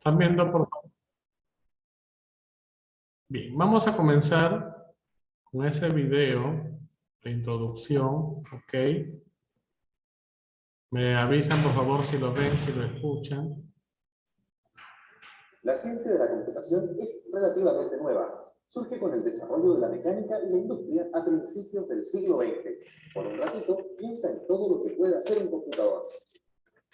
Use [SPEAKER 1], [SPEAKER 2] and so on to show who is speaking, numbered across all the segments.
[SPEAKER 1] ¿Están viendo, por favor? Bien, vamos a comenzar con ese video de introducción, ¿ok? Me avisan, por favor, si lo ven, si lo escuchan.
[SPEAKER 2] La ciencia de la computación es relativamente nueva. Surge con el desarrollo de la mecánica y la industria a principios del siglo XX. Por un ratito, piensa en todo lo que puede hacer un computador.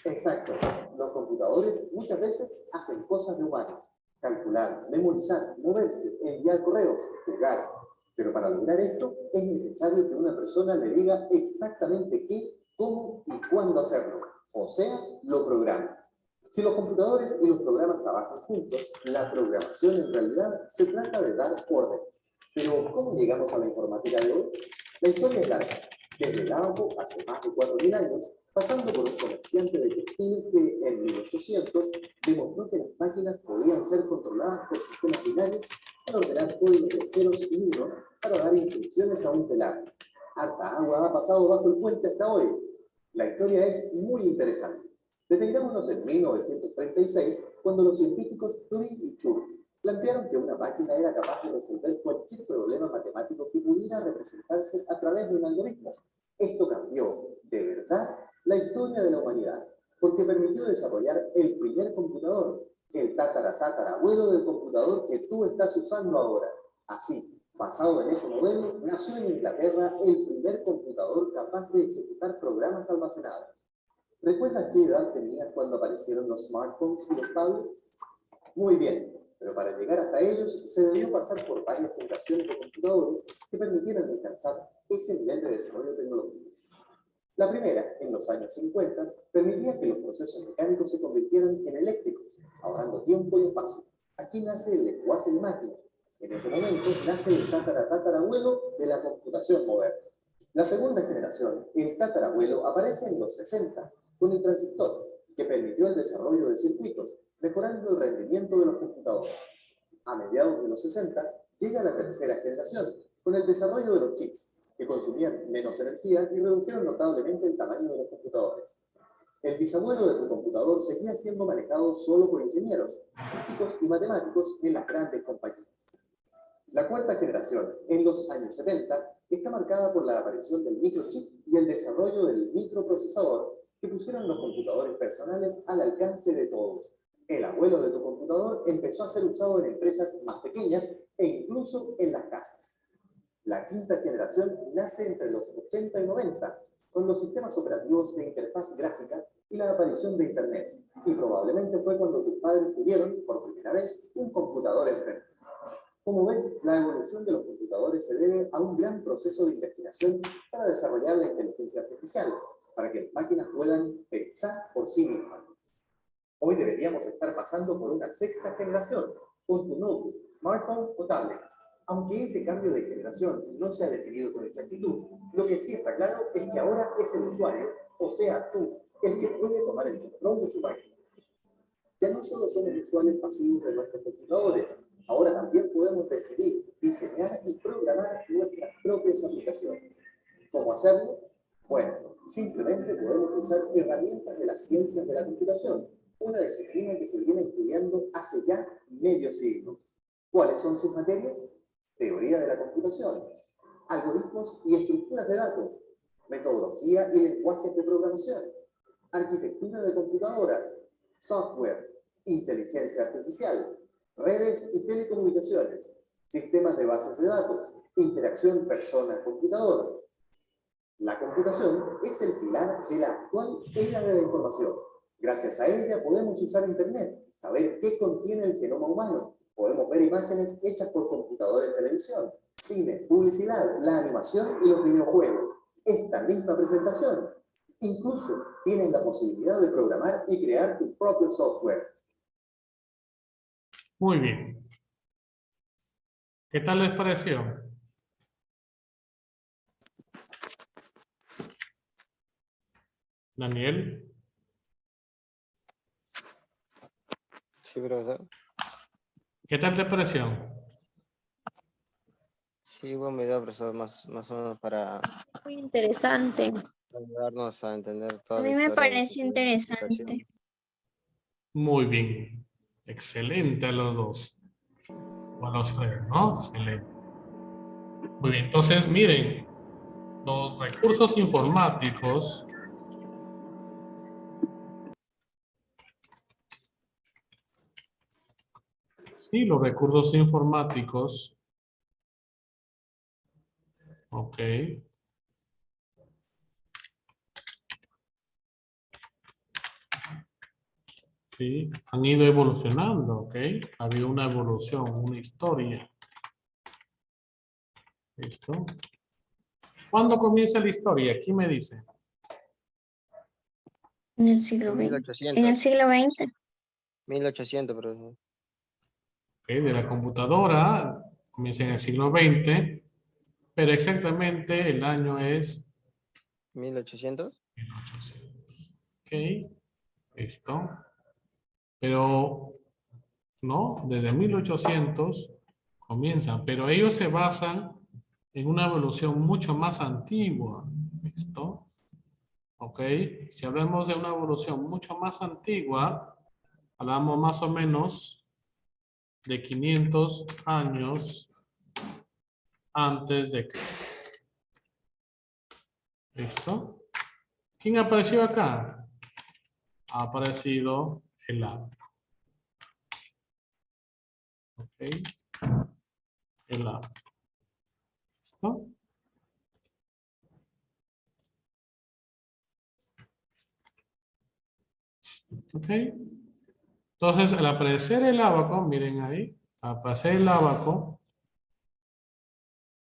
[SPEAKER 2] Exacto. Los computadores muchas veces hacen cosas de humanos. Calcular, memorizar, moverse, enviar correos, jugar. Pero para lograr esto, es necesario que una persona le diga exactamente qué, cómo y cuándo hacerlo. O sea, lo programa. Si los computadores y los programas trabajan juntos, la programación en realidad se trata de dar órdenes. Pero, ¿cómo llegamos a la informática de hoy? La historia es larga. Desde el ABO hace más de 4.000 años, pasando por un comerciante de textiles que en 1800 demostró que las máquinas podían ser controladas por sistemas binarios para ordenar códigos de ceros y unos para dar instrucciones a un telar. Harta agua ha pasado bajo el puente hasta hoy. La historia es muy interesante. Detengámonos en 1936, cuando los científicos Turing y Church plantearon que una máquina era capaz de resolver cualquier problema matemático que pudiera representarse a través de un algoritmo. Esto cambió, de verdad, la historia de la humanidad, porque permitió desarrollar el primer computador, el tatarabuelo del computador que tú estás usando ahora. Así, basado en ese modelo, nació en Inglaterra el primer computador capaz de ejecutar programas almacenados. ¿Recuerdas qué edad tenías cuando aparecieron los smartphones y los tablets? Muy bien, pero para llegar hasta ellos se debió pasar por varias generaciones de computadores que permitieran alcanzar ese nivel de desarrollo tecnológico. La primera, en los años 50, permitía que los procesos mecánicos se convirtieran en eléctricos, ahorrando tiempo y espacio. Aquí nace el lenguaje de máquina. En ese momento nace el tatarabuelo de la computación moderna. La segunda generación, el tatarabuelo, aparece en los 60, con el transistor, que permitió el desarrollo de circuitos, mejorando el rendimiento de los computadores. A mediados de los 60, llega la tercera generación, con el desarrollo de los chips, que consumían menos energía y redujeron notablemente el tamaño de los computadores. El bisabuelo de tu computador seguía siendo manejado solo por ingenieros, físicos y matemáticos en las grandes compañías. La cuarta generación, en los años 70, está marcada por la aparición del microchip y el desarrollo del microprocesador que pusieron los computadores personales al alcance de todos. El abuelo de tu computador empezó a ser usado en empresas más pequeñas e incluso en las casas. La quinta generación nace entre los 80 y 90, con los sistemas operativos de interfaz gráfica y la aparición de Internet. Y probablemente fue cuando tus padres tuvieron, por primera vez, un computador enfrente. Como ves, la evolución de los computadores se debe a un gran proceso de investigación para desarrollar la inteligencia artificial, para que las máquinas puedan pensar por sí mismas. Hoy deberíamos estar pasando por una sexta generación, con tu notebook, smartphone o tablet. Aunque ese cambio de generación no se ha definido con exactitud, lo que sí está claro es que ahora es el usuario, o sea, tú, el que puede tomar el control de su máquina. Ya no solo somos usuarios pasivos de nuestros computadores, ahora también podemos decidir, diseñar y programar nuestras propias aplicaciones. ¿Cómo hacerlo? Bueno, simplemente podemos usar herramientas de las ciencias de la computación, una disciplina que se viene estudiando hace ya medio siglo. ¿Cuáles son sus materias? Teoría de la computación, algoritmos y estructuras de datos, metodología y lenguajes de programación, arquitectura de computadoras, software, inteligencia artificial, redes y telecomunicaciones, sistemas de bases de datos, interacción persona-computador. La computación es el pilar de la actual era de la información. Gracias a ella podemos usar Internet, saber qué contiene el genoma humano, podemos ver imágenes hechas por computadores de televisión, cine, publicidad, la animación y los videojuegos. Esta misma presentación. Incluso tienes la posibilidad de programar y crear tu propio software.
[SPEAKER 1] Muy bien. ¿Qué tal les pareció? Daniel.
[SPEAKER 3] Sí, profesor.
[SPEAKER 1] ¿Qué tal te pareció?
[SPEAKER 3] Sí, buen video, profesor, más o menos para
[SPEAKER 4] Muy interesante.
[SPEAKER 3] ayudarnos a entender toda
[SPEAKER 4] A
[SPEAKER 3] la
[SPEAKER 4] mí me
[SPEAKER 3] historia
[SPEAKER 4] pareció
[SPEAKER 3] de la computación.
[SPEAKER 4] interesante.
[SPEAKER 1] Muy bien. Excelente a los dos. O a los tres, ¿no? Excelente. Muy bien, entonces miren, los recursos informáticos sí, los recursos informáticos. Ok. Sí, han ido evolucionando, ¿ok? Ha habido una evolución, una historia. ¿Listo? ¿Cuándo comienza la historia? ¿Quién me dice?
[SPEAKER 4] En el siglo
[SPEAKER 3] En
[SPEAKER 4] XX.
[SPEAKER 3] 1800.
[SPEAKER 4] En el siglo XX.
[SPEAKER 3] 1800, profesor.
[SPEAKER 1] Ok, de la computadora, comienza en el siglo XX, pero exactamente el año es
[SPEAKER 3] 1800.
[SPEAKER 1] 1800. Ok, listo. Pero, ¿no? Desde 1800 comienzan, pero ellos se basan en una evolución mucho más antigua. ¿Listo? ¿Ok? Si hablamos de una evolución mucho más antigua, hablamos más o menos de 500 años antes de Cristo. ¿Listo? ¿Quién apareció acá? Ha aparecido el abaco. ¿Ok? El abaco. ¿Listo? ¿Ok? Entonces, al aparecer el abaco, miren ahí, al aparecer el abaco,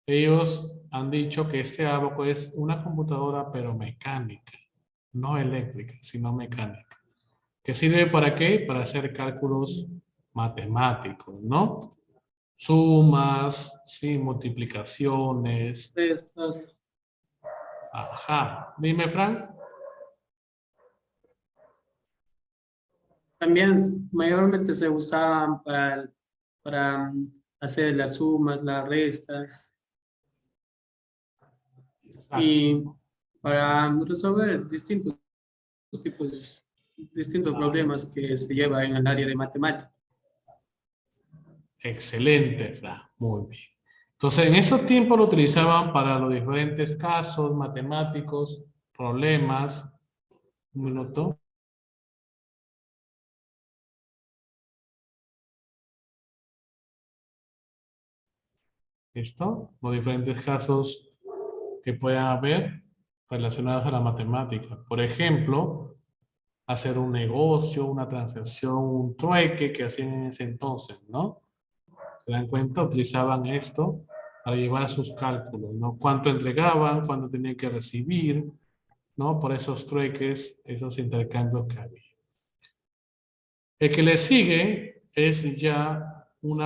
[SPEAKER 1] ellos han dicho que este abaco es una computadora pero mecánica, no eléctrica, sino mecánica. ¿Que sirve para qué? Para hacer cálculos matemáticos, ¿no? Sumas, sí, multiplicaciones. Ajá. Dime, Frank.
[SPEAKER 5] También mayormente se usaban para hacer las sumas, las restas y para resolver distintos problemas que se llevan en el área de matemáticas.
[SPEAKER 1] Excelente, Frank. Muy bien. Entonces, en esos tiempos lo utilizaban para los diferentes casos matemáticos, problemas. Un minuto. ¿Listo? Los diferentes casos que puedan haber relacionados a la matemática. Por ejemplo, hacer un negocio, una transacción, un trueque que hacían en ese entonces, ¿no? ¿Se dan cuenta? Utilizaban esto para llevar a sus cálculos, ¿no? Cuánto entregaban, cuánto tenían que recibir, ¿no? Por esos trueques, esos intercambios que había. El que le sigue es ya un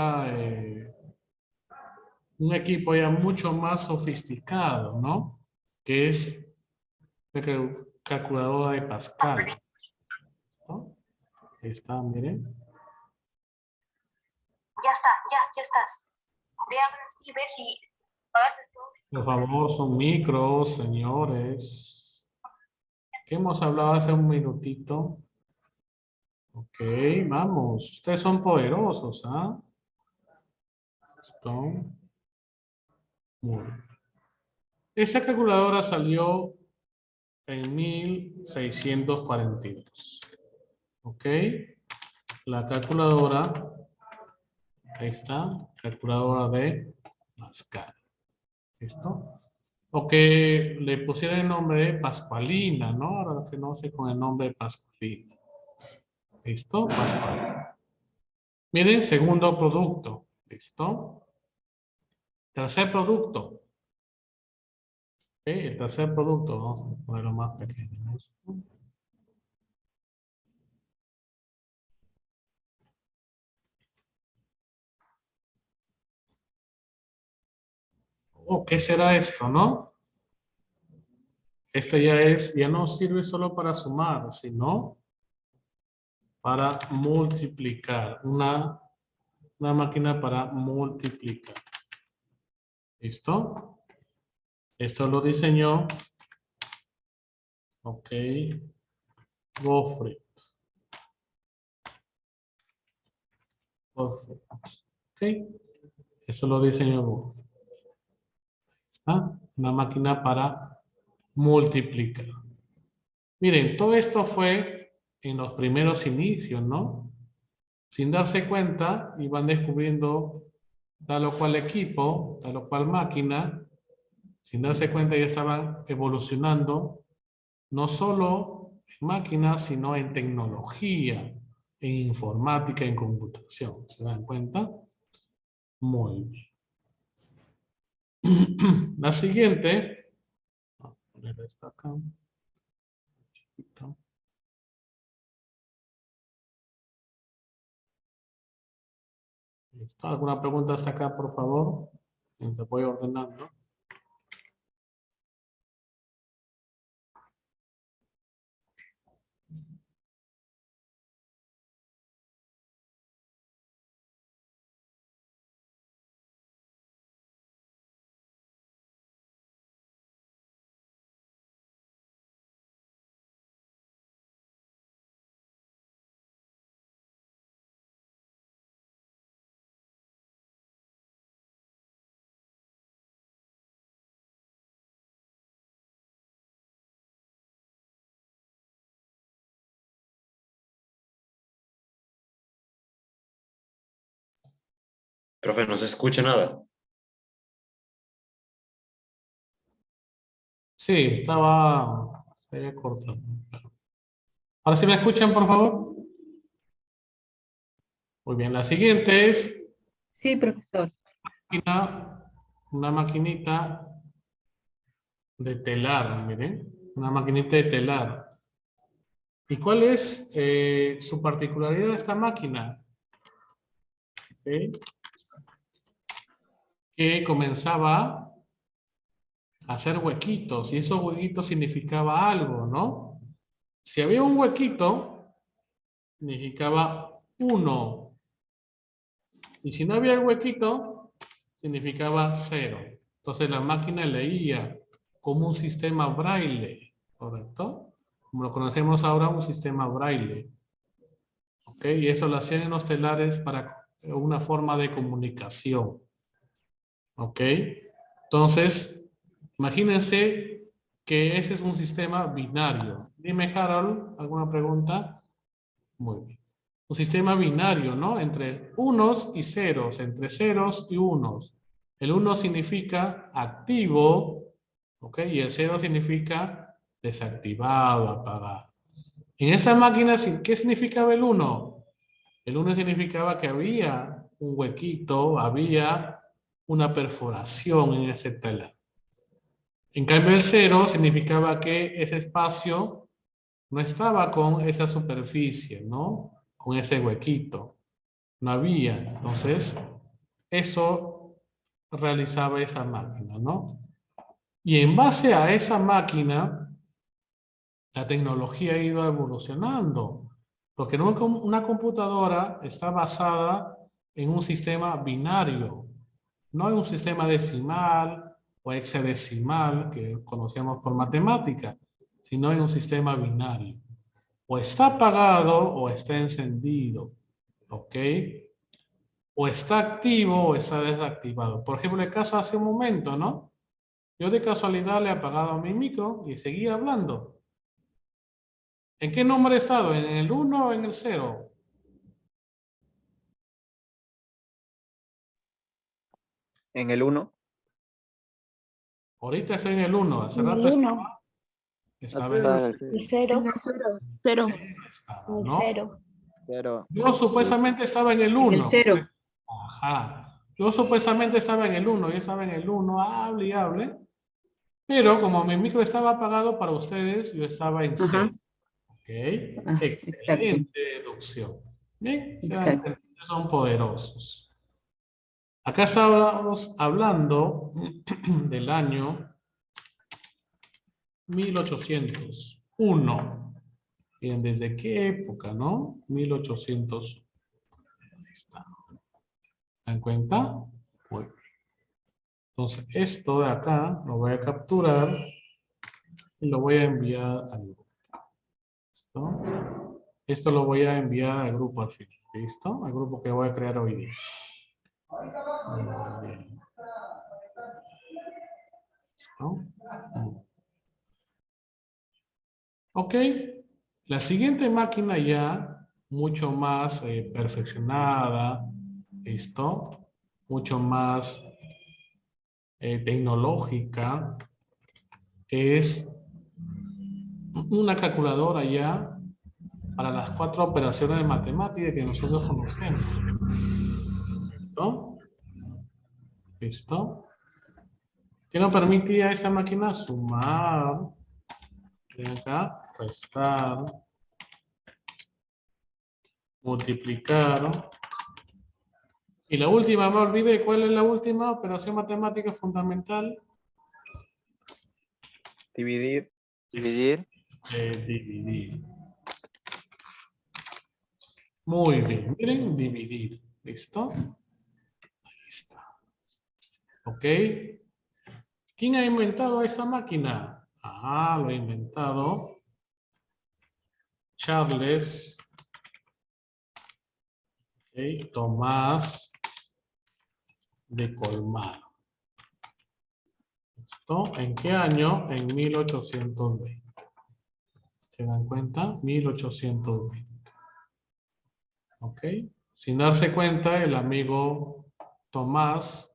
[SPEAKER 1] equipo ya mucho más sofisticado, ¿no? Que es la calculadora de Pascal, ¿no? Ahí está, miren.
[SPEAKER 6] Ya está, ya estás. Ve a ver si ves si pagaste todo.
[SPEAKER 1] Por favor, son micros, señores. ¿Qué hemos hablado hace un minutito? Ok, vamos. Ustedes son poderosos, ¿ah? Son muy bien. Esa calculadora salió en 1642. ¿Ok? La calculadora, ahí está, calculadora de Pascal. ¿Listo? O que le pusieron el nombre de Pascualina, ¿no? Ahora que no sé con el nombre de Pascualina. ¿Listo? Pascualina. Miren, segundo producto. ¿Listo? Tercer producto. ¿Ok? El tercer producto, vamos a ponerlo más pequeño. Oh, ¿qué será esto, no? Esto ya no sirve solo para sumar, sino para multiplicar. Una máquina para multiplicar. ¿Listo? Esto lo diseñó, ok, Gottfried. Perfecto. Ok. Eso lo diseñó Wolf. ¿Está? Una máquina para multiplicar. Miren, todo esto fue en los primeros inicios, ¿no? Sin darse cuenta, iban descubriendo tal o cual equipo, tal o cual máquina. Sin darse cuenta, ya estaban evolucionando, no solo en máquinas, sino en tecnología, en informática, en computación. ¿Se dan cuenta? Muy bien. La siguiente. Vamos a poner esto acá. Chiquito. ¿Listo? ¿Alguna pregunta hasta acá, por favor? Te voy ordenando.
[SPEAKER 7] Profe, no se escucha nada.
[SPEAKER 1] Sí, estaba... Se había cortado. Ahora sí me escuchan, por favor. Muy bien, la siguiente es
[SPEAKER 8] Sí, profesor.
[SPEAKER 1] una maquinita de telar, miren. Una maquinita de telar. ¿Y cuál es su particularidad de esta máquina? ¿Ok? Que comenzaba a hacer huequitos, y esos huequitos significaba algo, ¿no? Si había un huequito, significaba 1. Y si no había huequito, significaba 0. Entonces la máquina leía como un sistema braille, ¿correcto? Como lo conocemos ahora, un sistema braille. ¿Ok? Y eso lo hacían en los telares para una forma de comunicación. ¿Ok? Entonces, imagínense que ese es un sistema binario. Dime, Harold, ¿alguna pregunta? Muy bien. Un sistema binario, ¿no? Entre unos y ceros, entre ceros y unos. El 1 significa activo, ¿ok? Y el 0 significa desactivado, apagado. En esa máquina, ¿qué significaba el 1? El 1 significaba que había un huequito, había una perforación en ese telar. En cambio, el 0 significaba que ese espacio no estaba con esa superficie, ¿no? Con ese huequito. No había. Entonces, eso realizaba esa máquina, ¿no? Y en base a esa máquina, la tecnología ha ido evolucionando. Porque una computadora está basada en un sistema binario, no en un sistema decimal o hexadecimal que conocemos por matemática, sino en un sistema binario. O está apagado o está encendido, ¿ok? O está activo o está desactivado. Por ejemplo, el caso hace un momento, ¿no? Yo de casualidad le he apagado mi micro y seguía hablando. ¿En qué número he estado? ¿En el 1 o en el 0?
[SPEAKER 9] En el 1.
[SPEAKER 1] Ahorita estoy en el 1. Hace
[SPEAKER 4] En
[SPEAKER 1] rato
[SPEAKER 4] el 1,
[SPEAKER 1] estaba en
[SPEAKER 3] Apaga el
[SPEAKER 4] el
[SPEAKER 3] cero.
[SPEAKER 4] 0, 0,
[SPEAKER 1] estaba,
[SPEAKER 4] el
[SPEAKER 1] ¿no?
[SPEAKER 4] 0.
[SPEAKER 3] Cero.
[SPEAKER 1] Yo supuestamente estaba en el
[SPEAKER 8] En
[SPEAKER 1] 1.
[SPEAKER 8] el 0.
[SPEAKER 1] Ajá. Yo supuestamente estaba en el 1. Yo estaba en el 1, hable y hable. Pero como mi micro estaba apagado para ustedes, yo estaba en 0.
[SPEAKER 8] Ajá.
[SPEAKER 1] ¿Ok?
[SPEAKER 8] Sí, exacto.
[SPEAKER 1] Excelente deducción. Bien,
[SPEAKER 8] Exacto.
[SPEAKER 1] son poderosos. Acá estábamos hablando del año 1801. Bien, ¿desde qué época, no? 1801. ¿Se dan cuenta? Bueno. Entonces, esto de acá lo voy a capturar y lo voy a enviar al grupo. ¿Listo? Esto lo voy a enviar al grupo al final. ¿Listo? Al grupo que voy a crear hoy día. Muy bien. ¿No? Ok. La siguiente máquina ya mucho más perfeccionada. ¿Listo? Mucho más tecnológica. Es una calculadora ya para las 4 operaciones de matemática que nosotros conocemos. ¿Listo? ¿Listo? ¿Qué nos permitía esta máquina? Sumar, ven acá, restar, multiplicar. Y la última, me olvidé, ¿cuál es la última operación matemática fundamental?
[SPEAKER 9] Dividir.
[SPEAKER 3] Dividir.
[SPEAKER 1] Dividir. Muy bien, miren, dividir. ¿Listo? Ahí está. ¿Ok? ¿Quién ha inventado esta máquina? Ah, lo ha inventado Charles Tomás de Colmar. ¿Listo? ¿En qué año? En 1820. ¿Se dan cuenta? 1820. ¿Ok? Sin darse cuenta, el amigo Tomás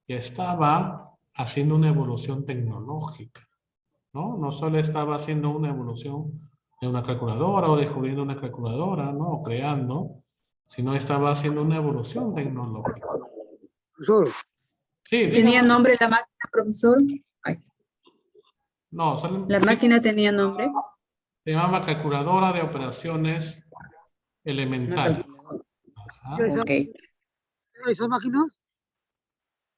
[SPEAKER 1] ya estaba haciendo una evolución tecnológica, ¿no? No solo estaba haciendo una evolución de una calculadora o descubriendo una calculadora, ¿no? O creando, sino estaba haciendo una evolución tecnológica.
[SPEAKER 7] Profesor,
[SPEAKER 1] Sí,
[SPEAKER 8] ¿Tenía
[SPEAKER 1] dígame.
[SPEAKER 8] nombre la máquina, profesor? Ay,
[SPEAKER 1] No, solo,
[SPEAKER 8] ¿la
[SPEAKER 1] sí,
[SPEAKER 8] máquina tenía nombre?
[SPEAKER 1] se llama calculadora de operaciones
[SPEAKER 8] Una
[SPEAKER 1] elementales.
[SPEAKER 8] calculadora.
[SPEAKER 1] Ajá.
[SPEAKER 8] Ok.
[SPEAKER 7] ¿esas máquinas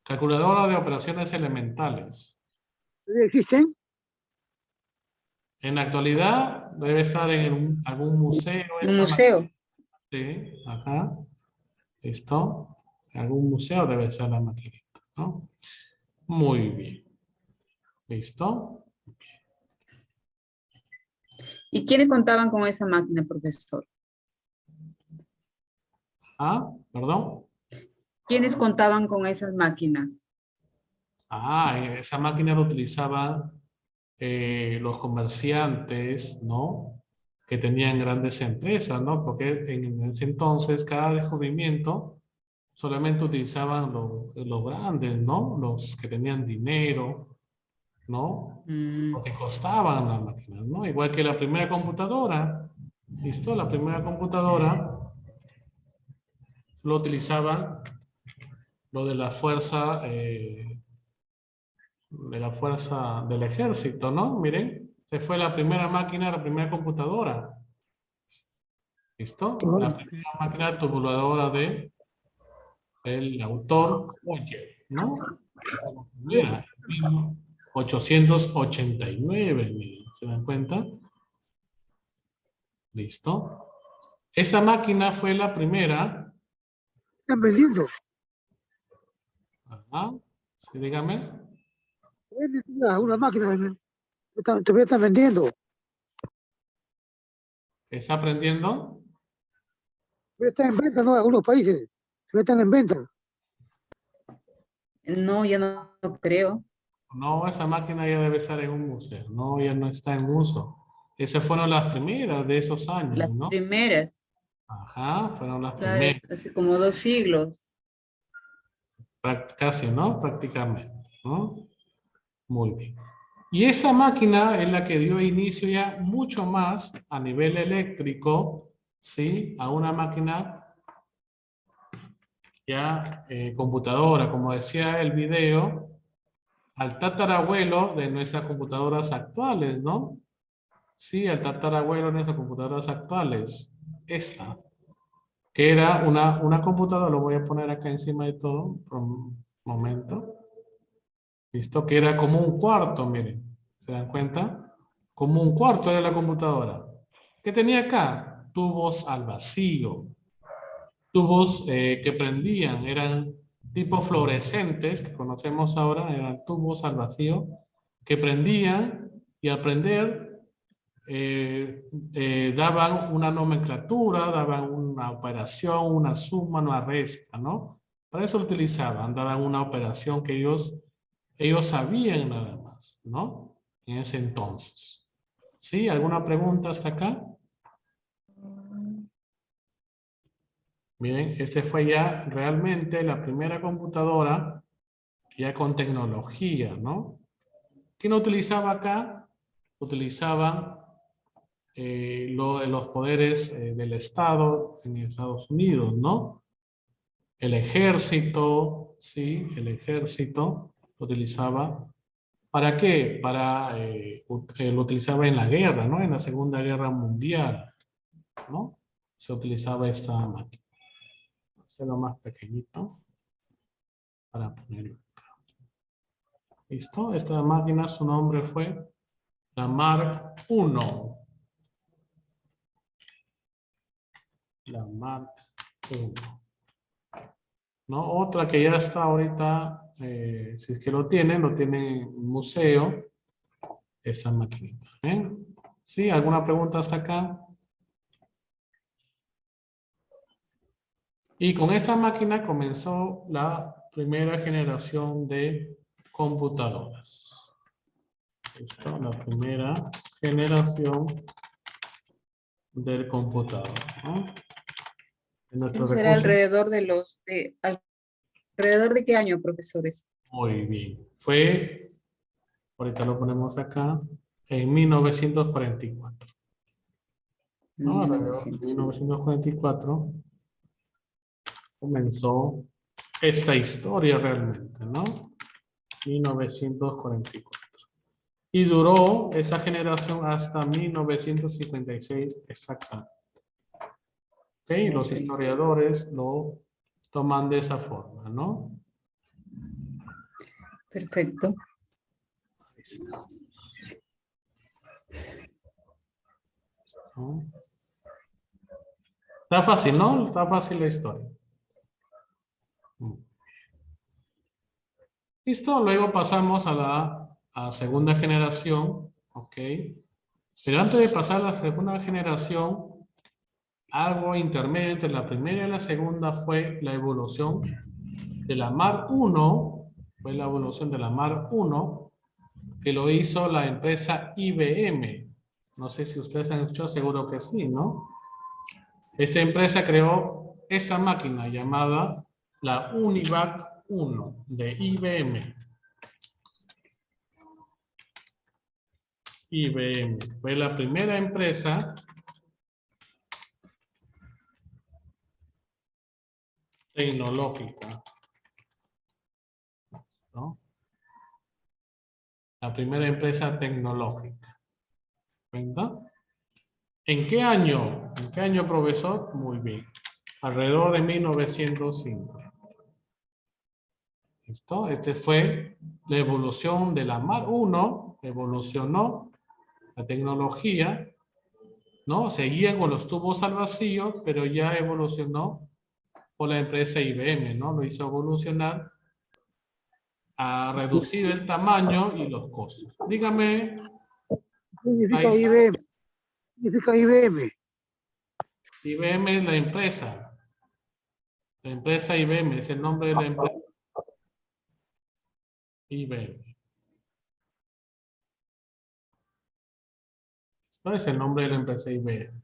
[SPEAKER 1] Calculadora de operaciones elementales.
[SPEAKER 7] todavía existen?
[SPEAKER 1] En la actualidad debe estar en algún museo.
[SPEAKER 8] ¿Un
[SPEAKER 1] esta
[SPEAKER 8] museo?
[SPEAKER 1] máquina. Sí, ajá. ¿Listo? En algún museo debe estar la maquinita, ¿no? Muy bien. ¿Listo?
[SPEAKER 8] ¿Y quiénes contaban con esa máquina, profesor?
[SPEAKER 1] Ah, perdón.
[SPEAKER 8] ¿Quiénes contaban con esas máquinas?
[SPEAKER 1] Ah, esa máquina la utilizaban los comerciantes, ¿no? Que tenían grandes empresas, ¿no? Porque en ese entonces cada descubrimiento solamente utilizaban los grandes, ¿no? Los que tenían dinero, ¿no?
[SPEAKER 8] Mm,
[SPEAKER 1] Porque costaban las máquinas, ¿no? Igual que la primera computadora, ¿listo? La primera computadora solo utilizaban lo de la fuerza del ejército, ¿no? Miren, se fue la primera máquina, la primera computadora. ¿Listo? La primera máquina tabuladora del autor Fourier, ¿no? Mira, 1889, miren, ¿se dan cuenta? ¿Listo? Esa máquina fue la primera.
[SPEAKER 7] Están vendiendo.
[SPEAKER 1] Ajá. Sí, dígame.
[SPEAKER 7] Venden una máquina. Todavía están vendiendo.
[SPEAKER 1] ¿Está aprendiendo?
[SPEAKER 7] Todavía están en venta, ¿no? En algunos países. Todavía están en venta.
[SPEAKER 8] no, yo no creo.
[SPEAKER 1] No, esa máquina ya debe estar en un museo. No, ya no está en uso. Esas fueron las primeras de esos años,
[SPEAKER 8] Las
[SPEAKER 1] ¿no?
[SPEAKER 8] primeras,
[SPEAKER 1] Ajá, fueron las
[SPEAKER 8] claro,
[SPEAKER 1] primeras.
[SPEAKER 8] hace como 2 siglos.
[SPEAKER 1] Casi, ¿no? Prácticamente, ¿no? Muy bien. Y esta máquina es la que dio inicio ya mucho más a nivel eléctrico, ¿sí? A una máquina ya computadora, como decía el video, al tatarabuelo de nuestras computadoras actuales, ¿no? Sí, al tatarabuelo de nuestras computadoras actuales. Esta, que era una computadora, lo voy a poner acá encima de todo, por un momento. ¿Listo? Que era como un cuarto, miren. ¿Se dan cuenta? Como un cuarto era la computadora. ¿Qué tenía acá? Tubos al vacío. Tubos que prendían, eran tipo fluorescentes, que conocemos ahora, eran tubos al vacío, que prendían y al prender daban una nomenclatura, daban una operación, una suma, una resta, ¿no? Para eso lo utilizaban, daban una operación que ellos sabían nada más, ¿no? En ese entonces. ¿Sí? ¿Alguna pregunta hasta acá? Miren, este fue ya realmente la primera computadora ya con tecnología, ¿no? ¿Quién utilizaba acá? Utilizaban los poderes del Estado en Estados Unidos, ¿no? El ejército, ¿sí? El ejército lo utilizaba. ¿Para qué? Lo utilizaba en la guerra, ¿no? En la Segunda Guerra Mundial, ¿no? Se utilizaba esta máquina. Hacerlo más pequeñito para ponerlo acá. ¿Listo? Esta máquina, su nombre fue la Mark I. La Mark I. ¿No? Otra que ya está ahorita, si es que lo tienen en un museo, esta maquinita. ¿Sí? ¿Alguna pregunta hasta acá? Y con esta máquina comenzó la primera generación de computadoras. ¿Listo? La primera generación del computador, ¿no? En nuestro
[SPEAKER 8] Eso será
[SPEAKER 1] recurso.
[SPEAKER 8] alrededor de qué año, profesores?
[SPEAKER 1] Muy bien. Fue, ahorita lo ponemos acá, en 1944. ¿No? Alrededor de 1944 comenzó esta historia realmente, ¿no? 1944. Y duró esta generación hasta 1956 exactamente. ¿Ok? Los historiadores lo toman de esa forma, ¿no?
[SPEAKER 8] Perfecto.
[SPEAKER 1] Ahí está. ¿No? Está fácil, ¿no? Está fácil la historia. Listo, luego pasamos a la segunda generación, ¿ok? Pero antes de pasar a la segunda generación, algo intermedio entre la primera y la segunda fue la evolución de la Mark I, fue la evolución de la Mark I, que lo hizo la empresa IBM. No sé si ustedes han escuchado, seguro que sí, ¿no? Esta empresa creó esa máquina llamada la UNIVAC 1 de IBM. IBM fue la primera empresa tecnológica, ¿no? La primera empresa tecnológica. ¿Verdad? ¿En qué año? ¿En qué año, profesor? Muy bien. Alrededor de 1905. ¿Listo? Este fue la evolución de la Mark I, evolucionó la tecnología, ¿no? Seguía con los tubos al vacío, pero ya evolucionó por la empresa IBM, ¿no? Lo hizo evolucionar a reducir el tamaño y los costos. Dígame.
[SPEAKER 7] ¿Qué significa IBM? ¿Qué significa IBM?
[SPEAKER 1] IBM es la empresa. La empresa IBM es el nombre de la empresa. IBM. ¿Cuál es el nombre de la empresa IBM?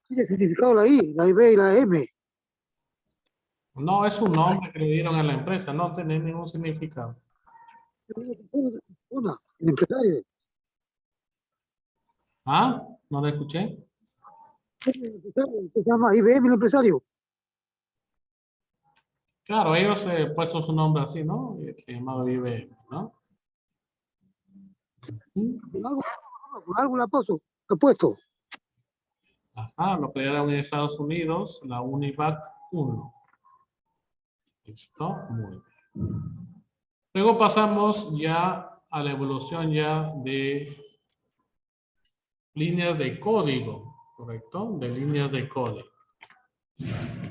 [SPEAKER 7] Tiene significado la I, la IB y la M.
[SPEAKER 1] No, es un nombre que le dieron a la empresa, no tiene ningún significado.
[SPEAKER 7] Una, el empresario.
[SPEAKER 1] ¿Ah? ¿No lo escuché?
[SPEAKER 7] El empresario, se llama IBM el empresario.
[SPEAKER 1] Claro, ellos han puesto su nombre así, ¿no? Se llamaba IBM, ¿no?
[SPEAKER 7] Por algo la puso, lo he puesto.
[SPEAKER 1] Ajá, lo crearon en Estados Unidos, la UNIVAC 1. ¿Listo? Muy bien. Luego pasamos ya a la evolución ya de líneas de código, ¿correcto? De líneas de código.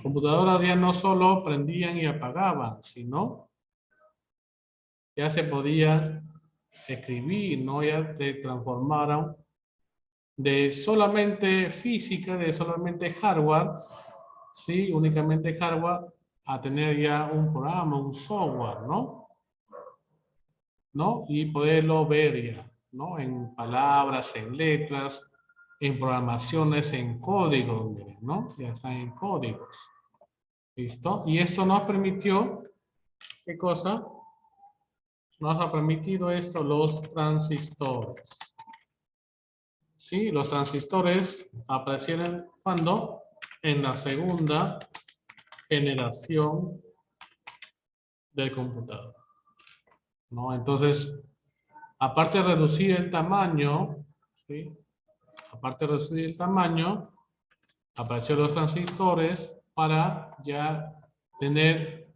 [SPEAKER 1] Computadoras ya no solo prendían y apagaban, sino ya se podía escribir, ¿no? Ya se transformaron de solamente física, de solamente hardware, ¿sí? Únicamente hardware, a tener ya un programa, un software, ¿no? ¿No? Y poderlo ver ya, ¿no? En palabras, en letras, en programaciones, en código, miren, ¿no? Ya están en códigos. ¿Listo? Y esto nos permitió, ¿qué cosa? Nos ha permitido esto los transistores. ¿Sí? Los transistores aparecieron cuando en la segunda generación del computador, ¿no? Entonces, aparte de reducir el tamaño, ¿sí? Aparte de reducir el tamaño, aparecieron los transistores para ya tener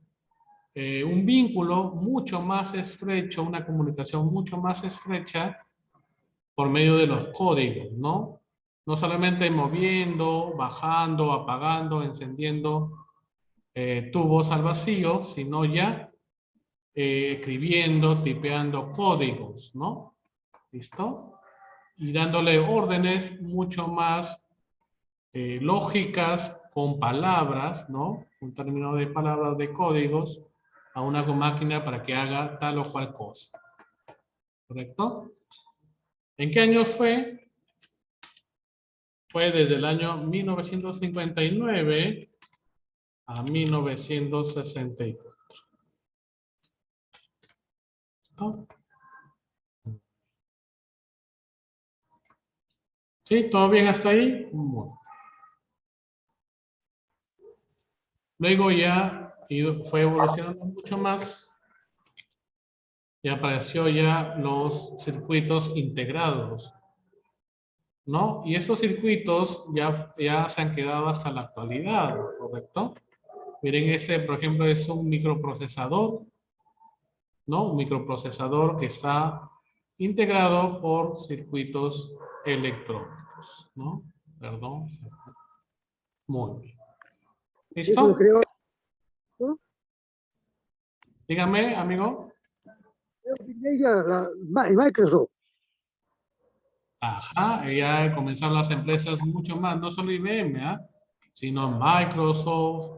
[SPEAKER 1] un vínculo mucho más estrecho, una comunicación mucho más estrecha por medio de los códigos, ¿no? No solamente moviendo, bajando, apagando, encendiendo tubos al vacío, sino ya escribiendo, tipeando códigos, ¿no? ¿Listo? Y dándole órdenes mucho más lógicas con palabras, ¿no? Un término de palabras de códigos a una máquina para que haga tal o cual cosa. ¿Correcto? ¿En qué año fue? Fue desde el año 1959 a 1964. ¿Listo? ¿Sí? ¿Todo bien hasta ahí? Bueno. Luego ya fue evolucionando mucho más y apareció ya los circuitos integrados, ¿no? Y estos circuitos ya se han quedado hasta la actualidad, ¿correcto? Miren, este, por ejemplo, es un microprocesador, ¿no? Un microprocesador que está integrado por circuitos electrónicos, ¿no? Perdón. Muy bien.
[SPEAKER 7] Eso lo
[SPEAKER 1] ¿Listo?
[SPEAKER 7] creó, ¿no?
[SPEAKER 1] Dígame, amigo.
[SPEAKER 7] Microsoft.
[SPEAKER 1] Ajá, ya comenzaron las empresas mucho más, no solo IBM, ¿ah? Sino Microsoft,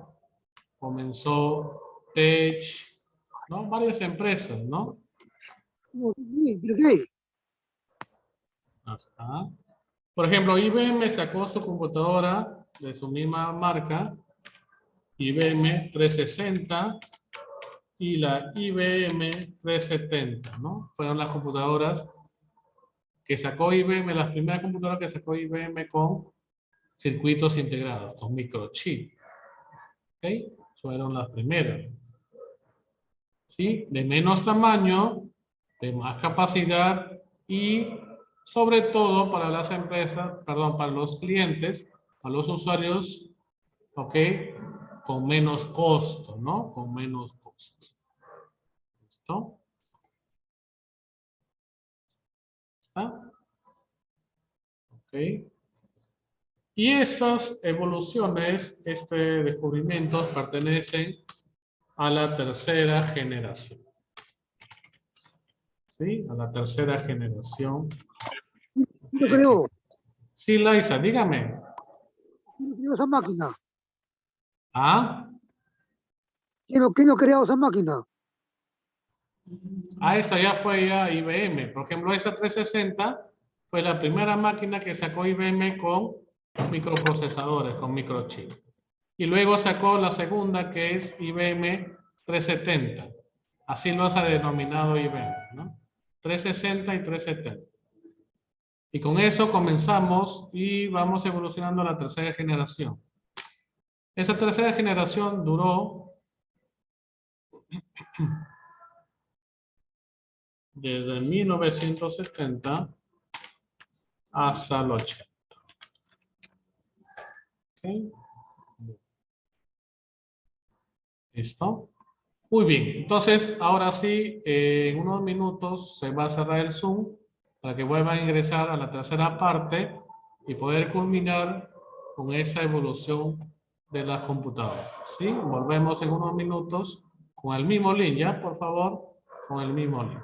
[SPEAKER 1] comenzó Tech, ¿no? Varias empresas, ¿no?
[SPEAKER 7] Bill Gates.
[SPEAKER 1] Ajá. Por ejemplo, IBM sacó su computadora de su misma marca, IBM 360 y la IBM 370, ¿no? Fueron las computadoras que sacó IBM, las primeras computadoras que sacó IBM con circuitos integrados, con microchip. ¿Ok? Fueron las primeras. ¿Sí? De menos tamaño, de más capacidad y sobre todo para las empresas, perdón, para los clientes, para los usuarios, ¿ok? Con menos costo, ¿no? Con menos costo. ¿Listo? ¿Está? ¿Ok? Y estas evoluciones, descubrimientos pertenecen a la tercera generación. ¿Sí? A la tercera generación.
[SPEAKER 7] ¿Quién lo creó?
[SPEAKER 1] Sí, Laisa, dígame.
[SPEAKER 7] ¿Quién creó esa máquina?
[SPEAKER 1] ¿Ah?
[SPEAKER 7] ¿Quién lo creó esa máquina?
[SPEAKER 1] Esta ya fue ya IBM. Por ejemplo, esa 360 fue la primera máquina que sacó IBM con microprocesadores, con microchip. Y luego sacó la segunda que es IBM 370. Así lo ha denominado IBM, ¿no? 360 y 370. Y con eso comenzamos y vamos evolucionando a la tercera generación. Esa tercera generación duró desde 1970 hasta el 80. ¿Okay? ¿Listo? Muy bien, entonces ahora sí, en unos minutos se va a cerrar el Zoom para que vuelvan a ingresar a la tercera parte y poder culminar con esta evolución de las computadoras. ¿Sí? Volvemos en unos minutos con el mismo link, ¿ya? Por favor, con el mismo link.